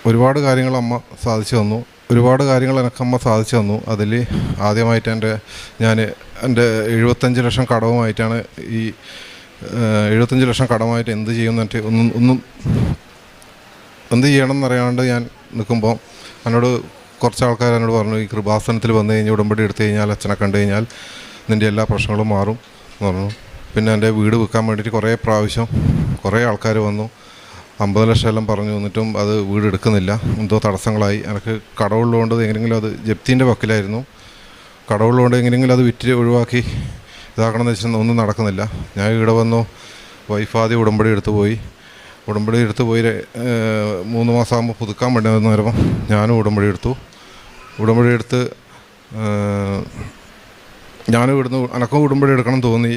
ഒരുപാട് കാര്യങ്ങൾ അമ്മ സാധിച്ചു തന്നു. ഒരുപാട് കാര്യങ്ങൾ എനിക്കമ്മ സാധിച്ചു തന്നു. അതിൽ ആദ്യമായിട്ട് ഞാൻ എൻ്റെ 75 ലക്ഷം കടവുമായിട്ടാണ് ഈ 75 ലക്ഷം കടമായിട്ട് എന്ത് ചെയ്യുമെന്നിട്ട് ഒന്നും എന്ത് ചെയ്യണം എന്നറിയാണ്ട് ഞാൻ നിൽക്കുമ്പോൾ എന്നോട് കുറച്ച് ആൾക്കാർ എന്നോട് പറഞ്ഞു, ഈ കൃപാസനത്തിൽ വന്നു കഴിഞ്ഞാൽ ഉടമ്പടി എടുത്തു കഴിഞ്ഞാൽ അച്ഛനെ കണ്ടു കഴിഞ്ഞാൽ നിൻ്റെ എല്ലാ പ്രശ്നങ്ങളും മാറും എന്ന് പറഞ്ഞു. പിന്നെ എൻ്റെ വീട് വിൽക്കാൻ വേണ്ടിയിട്ട് കുറേ ആൾക്കാർ വന്നു. 50 ലക്ഷം എല്ലാം പറഞ്ഞു. എന്നിട്ടും അത് വീട് എടുക്കുന്നില്ല. എന്തോ തടസ്സങ്ങളായി. എനിക്ക് കടവുള്ളതുകൊണ്ട് എങ്ങനെയെങ്കിലും അത് ജപ്തിൻ്റെ വക്കിലായിരുന്നു. കടവുള്ളതുകൊണ്ട് എങ്ങനെയെങ്കിലും അത് വിറ്റ് ഒഴിവാക്കി ഇതാക്കണമെന്ന് വെച്ചാൽ ഒന്നും നടക്കുന്നില്ല. ഞാൻ ഇവിടെ വന്നു. വൈഫ് ആദ്യം ഉടമ്പടി എടുത്തു പോയി 3 മാസമാകുമ്പോൾ പുതുക്കാൻ വേണ്ടി വന്നേരം ഞാനും ഉടമ്പടി എടുത്ത് ഞാനും ഇവിടുന്ന് എനക്കും ഉടമ്പടി എടുക്കണം തോന്നി.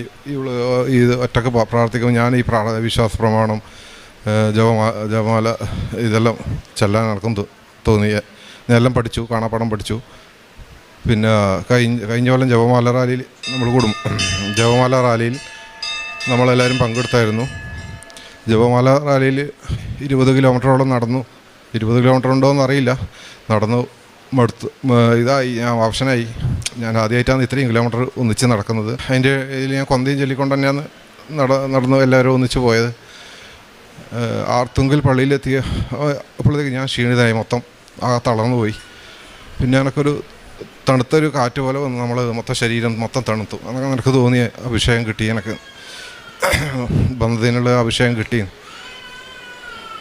ഇത് ഒറ്റക്ക് പ്രാർത്ഥിക്കുമ്പോൾ ഞാൻ ഈ വിശ്വാസ പ്രമാണം ജപമാല ഇതെല്ലാം ചെല്ലാൻ എനക്കും തോന്നി. ഞാൻ എല്ലാം പഠിച്ചു, കാണാപ്പാടം പഠിച്ചു. പിന്നെ കഴിഞ്ഞ കൊല്ലം ജപമാല റാലിയിൽ നമ്മളെല്ലാവരും പങ്കെടുത്തായിരുന്നു. ജപമാല റാലിയിൽ 20 കിലോമീറ്ററോളം നടന്നു. 20 കിലോമീറ്റർ ഉണ്ടോ എന്നറിയില്ല. നടന്നു മടുത്തു. ഞാൻ ഓപ്ഷനായി. ഞാൻ ആദ്യമായിട്ടാണ് ഇത്രയും കിലോമീറ്റർ ഒന്നിച്ച് നടക്കുന്നത്. അതിൻ്റെ ഇതിൽ ഞാൻ കൊന്തയും ചൊല്ലിക്കൊണ്ട് തന്നെയാണ് നടന്നു എല്ലാവരും ഒന്നിച്ച് പോയത്. ആർത്തുങ്കൽ പള്ളിയിലെത്തിയ അപ്പോഴത്തേക്ക് ഞാൻ ക്ഷീണിതനായി, മൊത്തം തളർന്നു പോയി. പിന്നെ എനിക്കൊരു തണുത്തൊരു കാറ്റ് പോലെ വന്നു. മൊത്തം ശരീരം മൊത്തം തണുത്തു. അങ്ങനെ എനിക്ക് തോന്നിയ അഭിഷേകം കിട്ടി. എനിക്ക് ബന്ധത്തിനുള്ള അഭിഷേകം കിട്ടി.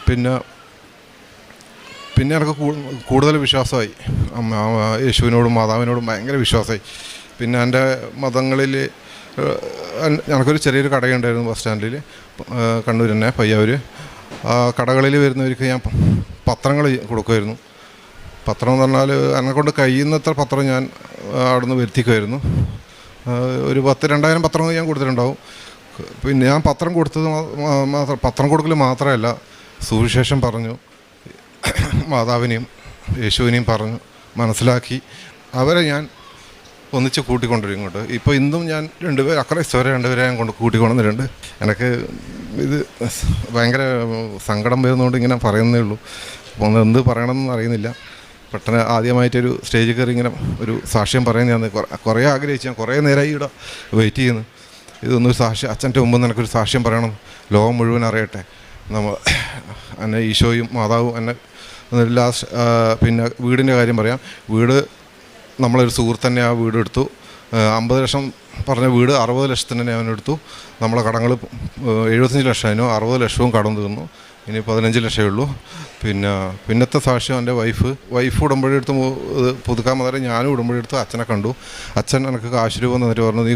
പിന്നെ എനിക്ക് കൂടുതൽ വിശ്വാസമായി. യേശുവിനോടും മാതാവിനോടും ഭയങ്കര വിശ്വാസമായി. പിന്നെ എൻ്റെ മതങ്ങളിൽ എനിക്കൊരു ചെറിയൊരു കടയുണ്ടായിരുന്നു ബസ് സ്റ്റാൻഡിൽ, കണ്ണൂർ തന്നെ, പയ്യാവൂർ. ആ കടകളിൽ വരുന്നവർക്ക് ഞാൻ പത്രങ്ങൾ കൊടുക്കുമായിരുന്നു. പത്രം എന്ന് പറഞ്ഞാൽ എന്നെക്കൊണ്ട് കഴിയുന്നത്ര പത്രം ഞാൻ അവിടുന്ന് വരുത്തിക്കുമായിരുന്നു. ഒരു 10,000-2000 പത്രങ്ങൾ ഞാൻ കൊടുത്തിട്ടുണ്ടാവും. പിന്നെ ഞാൻ പത്രം കൊടുക്കൽ മാത്രമല്ല, സുവിശേഷം പറഞ്ഞു, മാതാവിനെയും യേശുവിനെയും പറഞ്ഞു മനസ്സിലാക്കി അവരെ ഞാൻ ഒന്നിച്ച് കൂട്ടിക്കൊണ്ടുവരും ഇങ്ങോട്ട്. ഇപ്പോൾ ഇന്നും ഞാൻ 2 പേർ അക്രൈസ്തവരെ 2 പേരെ ഞാൻ കൂട്ടിക്കൊണ്ടുവന്നിട്ടുണ്ട്. എനിക്ക് ഇത് ഭയങ്കര സങ്കടം വരുന്നതുകൊണ്ട് ഇങ്ങനെ പറയുന്നേ ഉള്ളൂ. അപ്പോൾ എന്ത് പറയണമെന്ന് അറിയുന്നില്ല. പെട്ടെന്ന് ആദ്യമായിട്ടൊരു സ്റ്റേജിൽ കയറി ഇങ്ങനെ ഒരു സാക്ഷ്യം പറയാൻ ഞാൻ കുറേ ആഗ്രഹിച്ചു. ഞാൻ കുറേ നേരമായി ഇവിടെ വെയിറ്റ് ചെയ്യുന്നു. ഇതൊന്നൊരു സാക്ഷ്യം, അച്ഛൻ്റെ മുമ്പ് നിനക്കൊരു സാക്ഷ്യം പറയണം, ലോകം മുഴുവൻ അറിയട്ടെ. എന്നെ ഈശോയും മാതാവും എന്നെ ലാസ്റ്റ്. പിന്നെ വീടിൻ്റെ കാര്യം പറയാം. വീട് നമ്മളൊരു സുഹൃത്ത് തന്നെ ആ വീട് എടുത്തു. 50 ലക്ഷം പറഞ്ഞ വീട് 60 ലക്ഷത്തിന് തന്നെ അവനെടുത്തു. നമ്മളെ കടങ്ങൾ 75 ലക്ഷമായിരുന്നു. 60 ലക്ഷവും കടം തീർന്നു. ഇനി 15 ലക്ഷമേ ഉള്ളൂ. പിന്നത്തെ സാക്ഷ്യം എൻ്റെ വൈഫ് ഉടമ്പടി എടുത്ത് പുതുക്കാൻ മുതലേ ഞാനും ഉടമ്പടി എടുത്ത് അച്ഛനെ കണ്ടു. അച്ഛൻ എനിക്ക് കാശ് രൂപ എന്നിട്ട് പറഞ്ഞു, നീ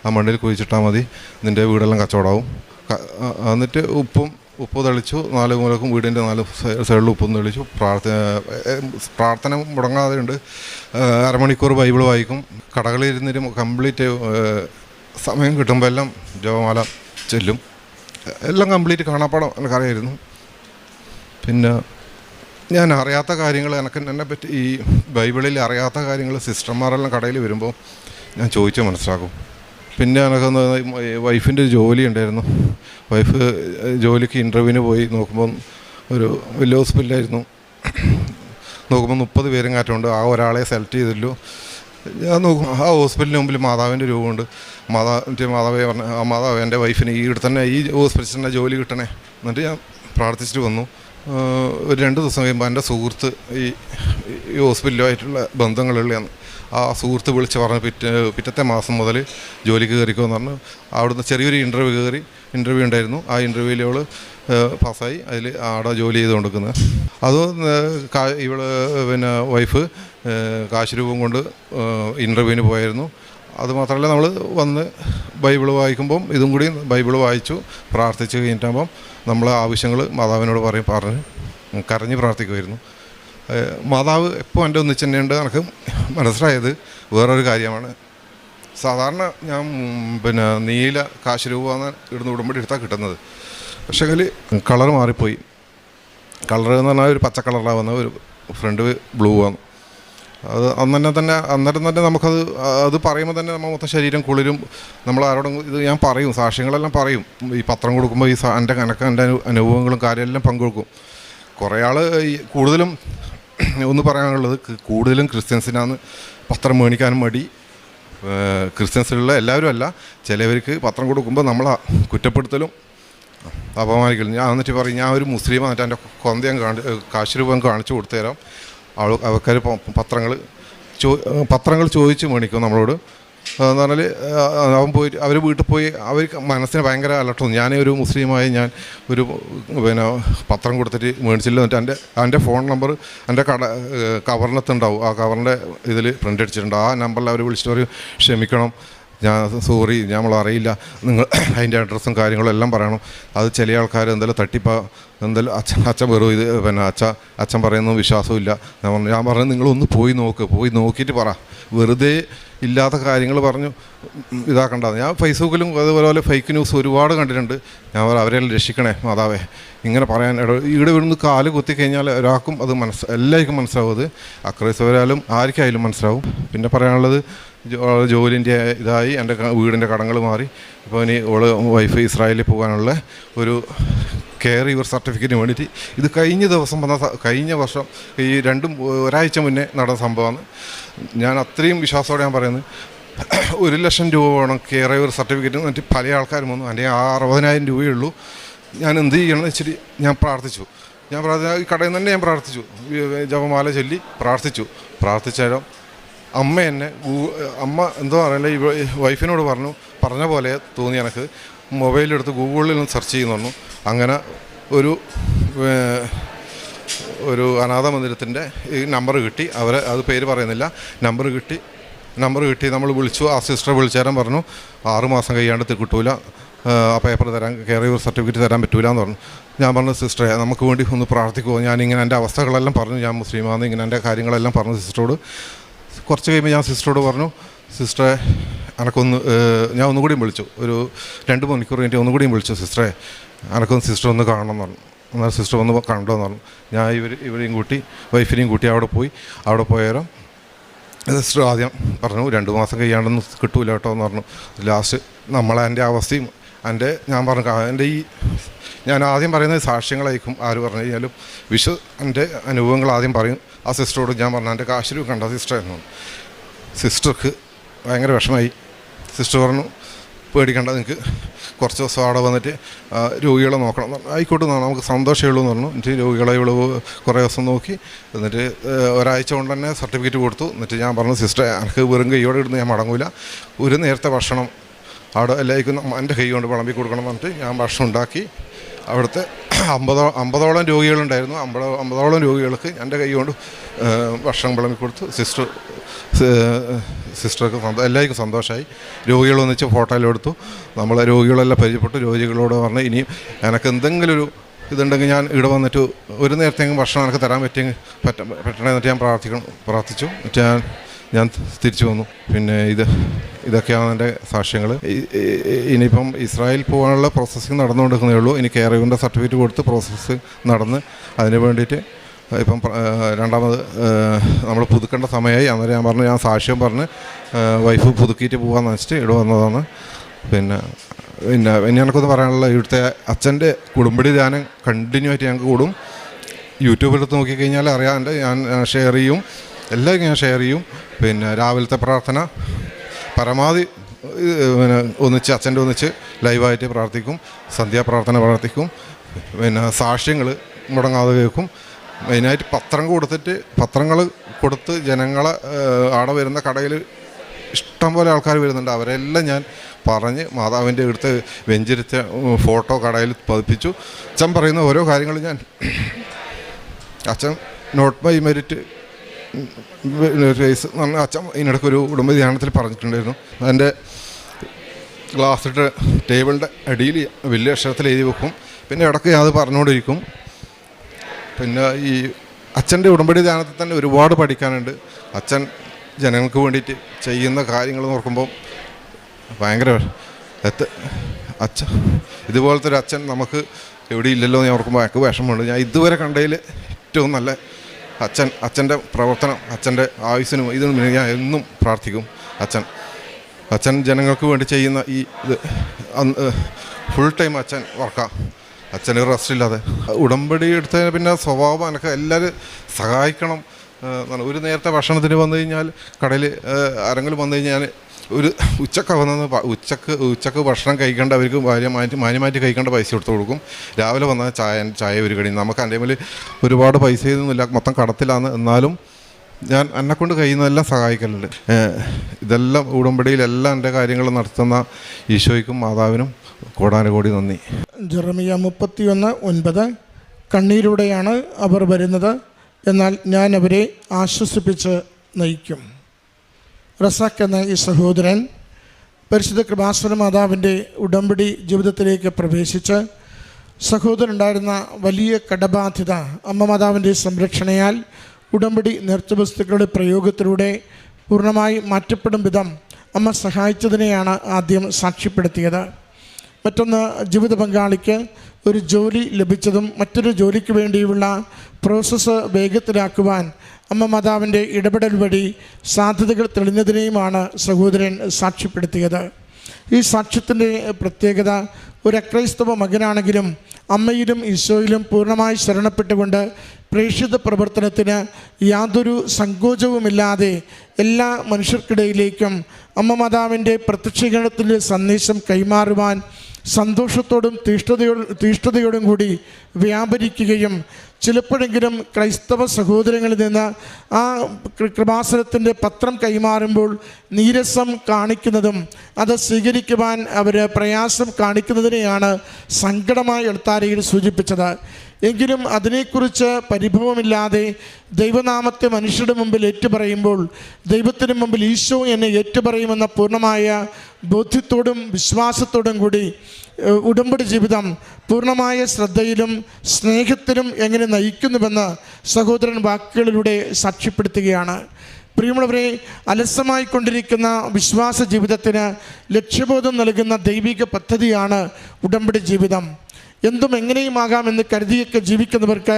ആ മണ്ണിൽ കുഴിച്ചിട്ടാൽ മതി, നിൻ്റെ വീടെല്ലാം കച്ചവടമാവും. എന്നിട്ട് ഉപ്പ് തെളിച്ചു. 4 മൂലക്കും വീടിൻ്റെ 4 സൈഡിലും ഉപ്പും തെളിച്ചു. പ്രാർത്ഥന മുടങ്ങാതെ ഉണ്ട്. അരമണിക്കൂർ ബൈബിൾ വായിക്കും. കടകളിലിരുന്നിട്ട് കംപ്ലീറ്റ് സമയം കിട്ടുമ്പോൾ എല്ലാം ജപമാല ചെല്ലും. എല്ലാം കംപ്ലീറ്റ് കാണാപ്പാടം എനിക്കറിയായിരുന്നു. പിന്നെ ഞാൻ അറിയാത്ത കാര്യങ്ങൾ എന്നെപ്പറ്റി ഈ ബൈബിളിൽ അറിയാത്ത കാര്യങ്ങൾ സിസ്റ്റർമാരെല്ലാം കടയിൽ വരുമ്പോൾ ഞാൻ ചോദിച്ച് മനസ്സിലാക്കും. പിന്നെ എനിക്കൊന്ന് വൈഫിൻ്റെ ഒരു ജോലി ഉണ്ടായിരുന്നു. വൈഫ് ജോലിക്ക് ഇൻ്റർവ്യൂവിന് പോയി നോക്കുമ്പം ഒരു വലിയ ഹോസ്പിറ്റലായിരുന്നു. നോക്കുമ്പോൾ 30 പേരും കാറ്റുണ്ട്. ആ ഒരാളെ സെലക്ട് ചെയ്തില്ലു. ഞാൻ നോക്കും, ആ ഹോസ്പിറ്റലിന് മുമ്പിൽ മാതാവിൻ്റെ രൂപമുണ്ട്. മാതാവേ പറഞ്ഞ, മാതാവ് എൻ്റെ വൈഫിന് ഇവിടെ തന്നെ ഈ ഹോസ്പിറ്റലിൽ തന്നെ ജോലി കിട്ടണേ. എന്നിട്ട് ഞാൻ പ്രാർത്ഥിച്ചിട്ട് വന്നു. ഒരു 2 ദിവസം കഴിയുമ്പോൾ എൻ്റെ സുഹൃത്ത് ഈ ഹോസ്പിറ്റലുമായിട്ടുള്ള ബന്ധങ്ങളുള്ളതാണ്. ആ സുഹൃത്ത് വിളിച്ച് പറഞ്ഞ് പിറ്റത്തെ മാസം മുതൽ ജോലിക്ക് കയറിക്കുമെന്ന് പറഞ്ഞു. അവിടുന്ന് ചെറിയൊരു ഇൻ്റർവ്യൂ ഉണ്ടായിരുന്നു. ആ ഇൻ്റർവ്യൂവിൽ അവൾ പാസ്സായി. അതിൽ അവിടെ ജോലി ചെയ്തുകൊണ്ടിരിക്കുന്നത്. അത് പിന്നെ വൈഫ് കാശ് രൂപം കൊണ്ട് ഇൻ്റർവ്യൂവിന് പോയായിരുന്നു. അതുമാത്രമല്ല, നമ്മൾ വന്ന് ബൈബിൾ വായിക്കുമ്പം ഇതും കൂടി ബൈബിൾ വായിച്ചു പ്രാർത്ഥിച്ച് കഴിഞ്ഞിട്ടാകുമ്പം നമ്മളെ ആവശ്യങ്ങൾ മാതാവിനോട് പറഞ്ഞ് കരഞ്ഞ് പ്രാർത്ഥിക്കുമായിരുന്നു. മാതാവ് എപ്പോൾ എൻ്റെ ഒന്നിച്ച് തന്നെയുണ്ട്. എനിക്ക് മനസ്സിലായത് വേറൊരു കാര്യമാണ്. സാധാരണ ഞാൻ നീല കാശ് രൂപമാണ് ഇവിടുന്ന് ഉടമ്പടി എടുത്താൽ കിട്ടുന്നത്. പക്ഷേ കളർ മാറിപ്പോയി. കളർ എന്ന് പറഞ്ഞാൽ ഒരു പച്ച കളറിലാണ് വന്നത്, ഒരു ഫ്രണ്ട് ബ്ലൂ ആണ്. അത് അന്നേരം തന്നെ അത് പറയുമ്പോൾ തന്നെ നമ്മൾ മൊത്തം ശരീരം കുളിരും. നമ്മൾ ആരോടും ഇത് ഞാൻ പറയും, സാക്ഷ്യങ്ങളെല്ലാം പറയും. ഈ പത്രം കൊടുക്കുമ്പോൾ എൻ്റെ അനുഭവങ്ങളും കാര്യമെല്ലാം പങ്കുവെക്കും. കുറേ ആൾ കൂടുതലും ഒന്ന് പറയാനുള്ളത് കൂടുതലും ക്രിസ്ത്യൻസിനാണ് പത്രം മേടിക്കാനും മടി. ക്രിസ്ത്യൻസിലുള്ള എല്ലാവരും അല്ല, ചിലവർക്ക് പത്രം കൊടുക്കുമ്പോൾ നമ്മൾ കുറ്റപ്പെടുത്തലും അപമാനിക്കലും. ഞാൻ എന്നിട്ട് പറയും ഞാൻ ഒരു മുസ്ലിം എന്നിട്ട് എൻ്റെ കൊന്ത ഞാൻ കാശ് രൂപം കാണിച്ചു കൊടുത്തു തരാം. ആൾക്കാർ പത്രങ്ങൾ ചോദിച്ച് മേടിക്കും നമ്മളോട്. എന്ന് പറഞ്ഞാൽ അവൻ പോയിട്ട് അവർ വീട്ടിൽ പോയി അവർക്ക് മനസ്സിന് ഭയങ്കര അലട്ടും. ഞാൻ ഒരു മുസ്ലിമായി ഞാൻ ഒരു പത്രം കൊടുത്തിട്ട് മേടിച്ചില്ല. എന്നിട്ട് എൻ്റെ ഫോൺ നമ്പർ എൻ്റെ കവറിനകത്തുണ്ടാവും. ആ കവറിൻ്റെ ഇതിൽ പ്രിൻ്റ് അടിച്ചിട്ടുണ്ട്. ആ നമ്പറിൽ അവർ വിളിച്ചിട്ട് പറയും ക്ഷമിക്കണം, ഞാൻ സോറി, നമ്മളറിയില്ല, നിങ്ങൾ അതിൻ്റെ അഡ്രസ്സും കാര്യങ്ങളും എല്ലാം പറയണം. അത് ചില ആൾക്കാർ എന്തെങ്കിലും എന്തെങ്കിലും അച്ഛൻ വെറും ഇത് അച്ഛൻ പറയുന്ന വിശ്വാസമില്ല. ഞാൻ പറഞ്ഞു നിങ്ങളൊന്ന് പോയി നോക്കിയിട്ട് പറ, വെറുതെ ഇല്ലാത്ത കാര്യങ്ങൾ പറഞ്ഞു ഇതാക്കണ്ടത്. ഞാൻ ഫേസ്ബുക്കിലും അതുപോലെ ഫേക്ക് ന്യൂസ് ഒരുപാട് കണ്ടിട്ടുണ്ട്. ഞാൻ അവരെല്ലാം രക്ഷിക്കണേ മാതാവേ, ഇങ്ങനെ പറയാൻ ഇവിടെ ഇവിടുന്ന് കാല് കുത്തിക്കഴിഞ്ഞാൽ ഒരാൾക്കും അത് എല്ലാവർക്കും മനസ്സിലാവും. അത് അക്രൈസ്തവരായാലും ആർക്കായാലും മനസ്സിലാവും. പിന്നെ പറയാനുള്ളത് ജോലിൻ്റെ ഇതായി എൻ്റെ വീടിൻ്റെ കടങ്ങൾ മാറി. ഇപ്പോൾ ഇനി വൈഫ് ഇസ്രായേലിൽ പോകാനുള്ള ഒരു കെയർ യുവർ സർട്ടിഫിക്കറ്റിന് വേണ്ടിയിട്ട് ഇത് കഴിഞ്ഞ വർഷം ഈ ഒരാഴ്ച മുന്നേ നടന്ന സംഭവമാണ്. ഞാൻ അത്രയും വിശ്വാസത്തോടെ ഞാൻ പറയുന്നത് 1,00,000 രൂപ വേണം കെയർ യുവർ സർട്ടിഫിക്കറ്റ്. എന്നിട്ട് പല ആൾക്കാരും വന്നു, എൻ്റെ 60,000 രൂപയേ ഉള്ളൂ, ഞാൻ എന്ത് ചെയ്യണമെന്ന് വെച്ചിട്ട് ഞാൻ പ്രാർത്ഥിച്ചു. ഈ കടയിൽ നിന്ന് തന്നെ ഞാൻ പ്രാർത്ഥിച്ചു, ജപമാല ചൊല്ലി പ്രാർത്ഥിച്ചാലും അമ്മ എന്തോ അറിയില്ല, ഈ വൈഫിനോട് പറഞ്ഞ പോലെ തോന്നി എനിക്ക്. മൊബൈലെടുത്ത് ഗൂഗിളിൽ സെർച്ച് ചെയ്യുന്നു. അങ്ങനെ ഒരു അനാഥ മന്ദിരത്തിൻ്റെ ഈ നമ്പർ കിട്ടി. അത് പേര് പറയുന്നില്ല. നമ്പർ കിട്ടി നമ്മൾ വിളിച്ചു. ആ സിസ്റ്ററെ വിളിച്ചേരാൻ പറഞ്ഞു 6 മാസം കഴിയാണ്ട് കിട്ടൂല, ആ പേപ്പർ കെയർ യുവർ സർട്ടിഫിക്കറ്റ് തരാൻ പറ്റൂല എന്ന് പറഞ്ഞു. ഞാൻ പറഞ്ഞു സിസ്റ്ററെ നമുക്ക് വേണ്ടി ഒന്ന് പ്രാർത്ഥിക്കുമോ? ഞാനിങ്ങനെ എൻ്റെ അവസ്ഥകളെല്ലാം പറഞ്ഞു, ഞാൻ മുസ്ലിമാണ്, ഇങ്ങനെ എൻ്റെ കാര്യങ്ങളെല്ലാം പറഞ്ഞു സിസ്റ്ററോട്. കുറച്ച് കഴിയുമ്പോൾ ഞാൻ സിസ്റ്ററോട് പറഞ്ഞു, സിസ്റ്ററെ ഞാൻ ഒന്നുകൂടിയും വിളിച്ചു, ഒരു 2 മണിക്കൂർ കഴിഞ്ഞിട്ട് ഒന്നുകൂടിയും വിളിച്ചു, സിസ്റ്ററെ സിസ്റ്റർ ഒന്ന് കാണണം എന്ന് പറഞ്ഞു. എന്നാൽ സിസ്റ്റർ ഒന്ന് കണ്ടോന്ന് പറഞ്ഞു. ഞാൻ ഇവരെയും കൂട്ടി വൈഫിനെയും കൂട്ടി അവിടെ പോയാലോ സിസ്റ്റർ ആദ്യം പറഞ്ഞു 2 മാസം കഴിയാണ്ടൊന്നും കിട്ടൂല കേട്ടോ എന്ന് പറഞ്ഞു. ലാസ്റ്റ് എൻ്റെ അവസ്ഥയും ഞാൻ ആദ്യം പറയുന്നത് സാക്ഷ്യങ്ങളായിരിക്കും ആര് പറഞ്ഞു കഴിഞ്ഞാലും എൻ്റെ അനുഭവങ്ങൾ ആദ്യം പറയും. ആ സിസ്റ്ററോട് ഞാൻ പറഞ്ഞു എൻ്റെ കാശ് രൂപ കണ്ട സിസ്റ്ററായിരുന്നു. സിസ്റ്റർക്ക് ഭയങ്കര വിഷമമായി. സിസ്റ്റർ പറഞ്ഞു പേടിക്കണ്ട, നിങ്ങൾക്ക് കുറച്ച് ദിവസം അവിടെ വന്നിട്ട് രോഗികളെ നോക്കണം. ആയിക്കോട്ടെ, നമുക്ക് സന്തോഷമേ ഉള്ളൂ എന്ന് പറഞ്ഞു. എന്നിട്ട് രോഗികളെ കുറേ ദിവസം നോക്കി, എന്നിട്ട് ഒരാഴ്ച കൊണ്ട് തന്നെ സർട്ടിഫിക്കറ്റ് കൊടുത്തു. എന്നിട്ട് ഞാൻ പറഞ്ഞു സിസ്റ്റർ എനിക്ക് വെറും കൈയോടെ ഇടുന്ന് ഞാൻ മടങ്ങൂല, ഒരു നേരത്തെ ഭക്ഷണം അവിടെ എല്ലാവർക്കും എൻ്റെ കൈ കൊണ്ട് വിളമ്പി കൊടുക്കണം എന്ന് പറഞ്ഞിട്ട് ഞാൻ ഭക്ഷണം ഉണ്ടാക്കി. അവിടുത്തെ 50ഓളം രോഗികളുണ്ടായിരുന്നു. 50ഓളം രോഗികൾക്ക് എൻ്റെ കൈ കൊണ്ട് ഭക്ഷണം വിളമ്പി കൊടുത്തു. സിസ്റ്റർക്ക് എല്ലാവർക്കും സന്തോഷമായി. രോഗികൾ ഒന്നിച്ച് ഫോട്ടോയിലെടുത്തു. നമ്മൾ രോഗികളെല്ലാം പരിചയപ്പെട്ടു. രോഗികളോട് പറഞ്ഞ് ഇനിയും എനിക്ക് എന്തെങ്കിലും ഒരു ഇതുണ്ടെങ്കിൽ ഞാൻ ഇവിടെ വന്നിട്ട് ഒരു നേരത്തെങ്കിലും ഭക്ഷണം എനിക്ക് തരാൻ പറ്റണേ എന്നിട്ട് ഞാൻ പ്രാർത്ഥിച്ചു. എന്നിട്ട് ഞാൻ തിരിച്ചു വന്നു. പിന്നെ ഇതൊക്കെയാണ് എൻ്റെ സാക്ഷ്യങ്ങൾ. ഇനിയിപ്പം ഇസ്രായേൽ പോകാനുള്ള പ്രോസസ്സിങ് നടന്നുകൊണ്ടിരിക്കുന്നേ ഉള്ളൂ. ഇനി കെയർ യുവറിൻ്റെ സർട്ടിഫിക്കറ്റ് കൊടുത്ത് പ്രോസസ്സ് നടന്ന് അതിന് വേണ്ടിയിട്ട് ഇപ്പം രണ്ടാമത് നമ്മൾ പുതുക്കേണ്ട സമയമായി. അന്നേരം ഞാൻ പറഞ്ഞു, ഞാൻ സാക്ഷ്യം പറഞ്ഞ് വൈഫ് പുതുക്കിയിട്ട് പോകാമെന്ന് വെച്ചിട്ട് ഇവിടെ വന്നതാണ്. പിന്നെ എനിക്കൊന്ന് പറയാനുള്ള ഇവിടുത്തെ അച്ഛൻ്റെ കുടുംബടി ധ്യാനം കണ്ടിന്യൂ ആയിട്ട് ഞങ്ങൾക്ക് കൂടും. യൂട്യൂബിലെടുത്ത് നോക്കിക്കഴിഞ്ഞാൽ അറിയാണ്ട് ഞാൻ ഷെയർ ചെയ്യും, എല്ലാം ഞാൻ ഷെയർ ചെയ്യും. പിന്നെ രാവിലത്തെ പ്രാർത്ഥന പരമാവധി ഒന്നിച്ച് അച്ഛൻ്റെ ഒന്നിച്ച് ലൈവായിട്ട് പ്രാർത്ഥിക്കും. സന്ധ്യാപ്രാർത്ഥന പ്രാർത്ഥിക്കും. പിന്നെ സാക്ഷ്യങ്ങൾ മുടങ്ങാതെ കേൾക്കും. മെയിനായിട്ട് പത്രങ്ങൾ കൊടുത്ത് ജനങ്ങളെ അവിടെ വരുന്ന കടയിൽ ഇഷ്ടംപോലെ ആൾക്കാർ വരുന്നുണ്ട്. അവരെല്ലാം ഞാൻ പറഞ്ഞ് മാതാവിൻ്റെ അടുത്ത് വെഞ്ചരിച്ച ഫോട്ടോ കടയിൽ പതിപ്പിച്ചു. അച്ഛൻ പറയുന്ന ഓരോ കാര്യങ്ങളും അച്ഛൻ നോട്ട് ബൈ മെരിറ്റ് കേസ് എന്ന് അച്ഛൻ ഇതിനിടയ്ക്കൊരു കുടുംബ ധ്യാനത്തിൽ പറഞ്ഞിട്ടുണ്ടായിരുന്നു. അതിൻ്റെ ഗ്ലാസ്സിട്ട് ടേബിളിൻ്റെ അടിയിൽ വലിയ അക്ഷരത്തിൽ എഴുതി വെക്കും. പിന്നെ ഇടയ്ക്ക് അത് പറഞ്ഞുകൊണ്ടിരിക്കും. പിന്നെ ഈ അച്ഛൻ്റെ ഉടമ്പടി ധ്യാനത്തിൽ തന്നെ ഒരുപാട് പഠിക്കാനുണ്ട്. അച്ഛൻ ജനങ്ങൾക്ക് വേണ്ടിയിട്ട് ചെയ്യുന്ന കാര്യങ്ങൾ നോക്കുമ്പോൾ ഭയങ്കര ഇതുപോലത്തെ ഒരു അച്ഛൻ നമുക്ക് എവിടെ ഇല്ലല്ലോ എന്ന് ഓർക്കുമ്പോൾ എനിക്ക് വിഷമമുണ്ട്. ഞാൻ ഇതുവരെ കണ്ടതിൽ ഏറ്റവും നല്ല അച്ഛൻ്റെ പ്രവർത്തനം, അച്ഛൻ്റെ ആയുസ്സിനും ഇതിനും ഞാൻ എന്നും പ്രാർത്ഥിക്കും. അച്ഛൻ ജനങ്ങൾക്ക് വേണ്ടി ചെയ്യുന്ന ഈ ഫുൾ ടൈം അച്ഛൻ വർക്കാണ്. അച്ഛന് റെസ്റ്റ് ഇല്ലാതെ ഉടമ്പടി എടുത്തതിന് പിന്നെ സ്വഭാവം എനിക്ക് എല്ലാവരും സഹായിക്കണം. ഒരു നേരത്തെ ഭക്ഷണത്തിന് വന്നു കഴിഞ്ഞാൽ കടയിൽ ആരെങ്കിലും വന്നു കഴിഞ്ഞാൽ ഒരു ഉച്ചക്ക് ഭക്ഷണം കഴിക്കേണ്ട അവർക്ക് മാന്യമായിട്ട് കഴിക്കേണ്ട പൈസ എടുത്ത് കൊടുക്കും. രാവിലെ വന്നാൽ ചായ ഒരു കടി. നമുക്ക് എൻ്റെ മേൽ ഒരുപാട് പൈസ ഒന്നുമില്ല, മൊത്തം കടത്തിലാണ്. എന്നാലും ഞാൻ എന്നെക്കൊണ്ട് കഴിയുന്നതെല്ലാം സഹായിക്കലുണ്ട്. ഇതെല്ലാം ഉടമ്പടിയിലെല്ലാം എൻ്റെ കാര്യങ്ങൾ നടത്തുന്ന ഈശോയ്ക്കും മാതാവിനും കോടാനുകോടി നന്ദി. ജെറമിയ 31:9 കണ്ണീരോടെയാണ് അവർ വരുന്നത്, എന്നാൽ ഞാൻ അവരെ ആശ്വസിപ്പിച്ച് നയിക്കും. റസാഖ് എന്ന ഈ സഹോദരൻ പരിശുദ്ധ കൃപാസന മാതാവിൻ്റെ ഉടമ്പടി ജീവിതത്തിലേക്ക് പ്രവേശിച്ച് സഹോദരനുണ്ടായിരുന്ന വലിയ കടബാധ്യത അമ്മ മാതാവിൻ്റെ സംരക്ഷണയാൽ ഉടമ്പടി നേർച്ചവസ്തുക്കളുടെ പ്രയോഗത്തിലൂടെ പൂർണ്ണമായി മാറ്റപ്പെടും വിധം അമ്മ സഹായിച്ചതിനെയാണ് ആദ്യം സാക്ഷ്യപ്പെടുത്തിയത്. മറ്റൊന്ന്, ജീവിത പങ്കാളിക്ക് ഒരു ജോലി ലഭിച്ചതും മറ്റൊരു ജോലിക്ക് വേണ്ടിയുള്ള പ്രോസസ്സ് വേഗത്തിലാക്കുവാൻ അമ്മ മാതാവിൻ്റെ ഇടപെടൽ വഴി സാധ്യതകൾ തെളിഞ്ഞതിനെയുമാണ് സഹോദരൻ സാക്ഷ്യപ്പെടുത്തിയത്. ഈ സാക്ഷ്യത്തിൻ്റെ പ്രത്യേകത, ഒരു അക്രൈസ്തവ മകനാണെങ്കിലും അമ്മയിലും ഈശോയിലും പൂർണ്ണമായി ശരണപ്പെട്ടുകൊണ്ട് പ്രേക്ഷിത പ്രവർത്തനത്തിന് യാതൊരു സങ്കോചവുമില്ലാതെ എല്ലാ മനുഷ്യർക്കിടയിലേക്കും അമ്മ മാതാവിൻ്റെ പ്രത്യക്ഷീകരണത്തിൻ്റെ സന്ദേശം കൈമാറുവാൻ സന്തോഷത്തോടും തീഷ്ണതയോടും കൂടി വ്യാപരിക്കുകയും ചിലപ്പോഴെങ്കിലും ക്രൈസ്തവ സഹോദരങ്ങളിൽ നിന്ന് ആ കൃപാസനത്തിൻ്റെ പത്രം കൈമാറുമ്പോൾ നീരസം കാണിക്കുന്നതും അത് സ്വീകരിക്കുവാൻ അവർ പ്രയാസം കാണിക്കുന്നതിനെയാണ് സങ്കടമായി എഴുത്താരയിൽ സൂചിപ്പിച്ചത്. എങ്കിലും അതിനെക്കുറിച്ച് പരിഭവമില്ലാതെ ദൈവനാമത്തെ മനുഷ്യരുടെ മുമ്പിൽ ഏറ്റുപറയുമ്പോൾ ദൈവത്തിന് മുമ്പിൽ ഈശോ എന്നെ ഏറ്റുപറയുമെന്ന പൂർണ്ണമായ ബോധ്യത്തോടും വിശ്വാസത്തോടും കൂടി ഉടമ്പടി ജീവിതം പൂർണ്ണമായ ശ്രദ്ധയിലും സ്നേഹത്തിലും എങ്ങനെ നയിക്കുന്നുവെന്ന് സഹോദരൻ വാക്കുകളിലൂടെ സാക്ഷ്യപ്പെടുത്തുകയാണ്. പ്രിയമുള്ളവരെ, അലസമായിക്കൊണ്ടിരിക്കുന്ന വിശ്വാസ ജീവിതത്തിന് ലക്ഷ്യബോധം നൽകുന്ന ദൈവിക പദ്ധതിയാണ് ഉടമ്പടി ജീവിതം. എന്തും എങ്ങനെയുമാകാമെന്ന് കരുതിയൊക്കെ ജീവിക്കുന്നവർക്ക്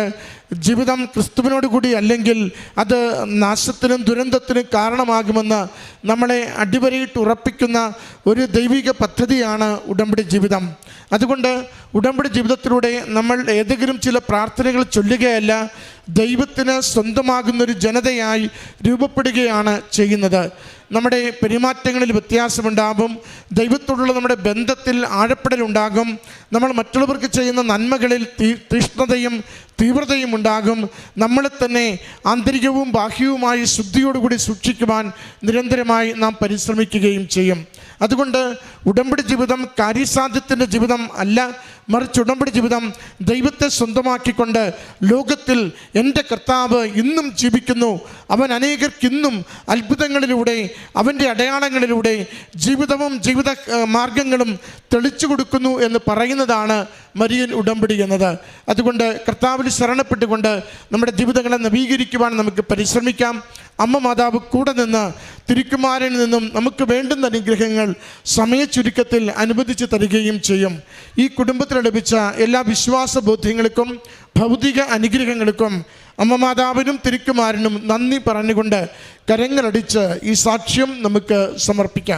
ജീവിതം ക്രിസ്തുവിനോട് കൂടി അല്ലെങ്കിൽ അത് നാശത്തിനും ദുരന്തത്തിനും കാരണമാകുമെന്ന് നമ്മളെ അടിവരയിട്ട് ഉറപ്പിക്കുന്ന ഒരു ദൈവിക പദ്ധതിയാണ് ഉടമ്പടി ജീവിതം. അതുകൊണ്ട് ഉടമ്പടി ജീവിതത്തിലൂടെ നമ്മൾ ഏതെങ്കിലും ചില പ്രാർത്ഥനകൾ ചൊല്ലുകയല്ല, ദൈവത്തിന് സ്വന്തമാകുന്നൊരു ജനതയായി രൂപപ്പെടുകയാണ് ചെയ്യുന്നത്. നമ്മുടെ പെരുമാറ്റങ്ങളിൽ വ്യത്യാസമുണ്ടാകും, ദൈവത്തോടുള്ള നമ്മുടെ ബന്ധത്തിൽ ആഴപ്പെടലുണ്ടാകും, നമ്മൾ മറ്റുള്ളവർക്ക് ചെയ്യുന്ന നന്മകളിൽ തീഷ്ണതയും തീവ്രതയും ഉണ്ടാകും. നമ്മളെ തന്നെ ആന്തരികവും ബാഹ്യവുമായി ശുദ്ധിയോടുകൂടി സൂക്ഷിക്കുവാൻ നിരന്തരമായി നാം പരിശ്രമിക്കുകയും ചെയ്യും. അതുകൊണ്ട് ഉടമ്പടി ജീവിതം കാര്യസാധ്യത്തിൻ്റെ ജീവിതം അല്ല, മറിച്ച് ഉടമ്പടി ജീവിതം ദൈവത്തെ സ്വന്തമാക്കിക്കൊണ്ട് ലോകത്തിൽ എൻ്റെ കർത്താവ് ഇന്നും ജീവിക്കുന്നു, അവൻ അനേകർക്കിന്നും അത്ഭുതങ്ങളിലൂടെ അവൻ്റെ അടയാളങ്ങളിലൂടെ ജീവിതവും ജീവിത മാർഗങ്ങളും തെളിച്ചു കൊടുക്കുന്നു എന്ന് പറയുന്നതാണ് മരിയൻ ഉടമ്പടി എന്നത്. അതുകൊണ്ട് കർത്താവിൽ ശരണപ്പെട്ടുകൊണ്ട് നമ്മുടെ ജീവിതങ്ങളെ നവീകരിക്കുവാൻ നമുക്ക് പരിശ്രമിക്കാം. അമ്മ മാതാവ് കൂടെ നിന്ന് തിരുക്കുമാരനിൽ നിന്നും നമുക്ക് വേണ്ടുന്ന അനുഗ്രഹങ്ങൾ സമയച്ചുരുക്കത്തിൽ അനുവദിച്ച് തരികയും ചെയ്യും. ഈ കുടുംബത്തിന് ലഭിച്ച എല്ലാ വിശ്വാസ ബോധ്യങ്ങൾക്കും ഭൗതിക അനുഗ്രഹങ്ങൾക്കും അമ്മ മാതാവിനും തിരുക്കുമാരനും നന്ദി പറഞ്ഞുകൊണ്ട് കരങ്ങളടിച്ച് ഈ സാക്ഷ്യം നമുക്ക് സമർപ്പിക്കാം.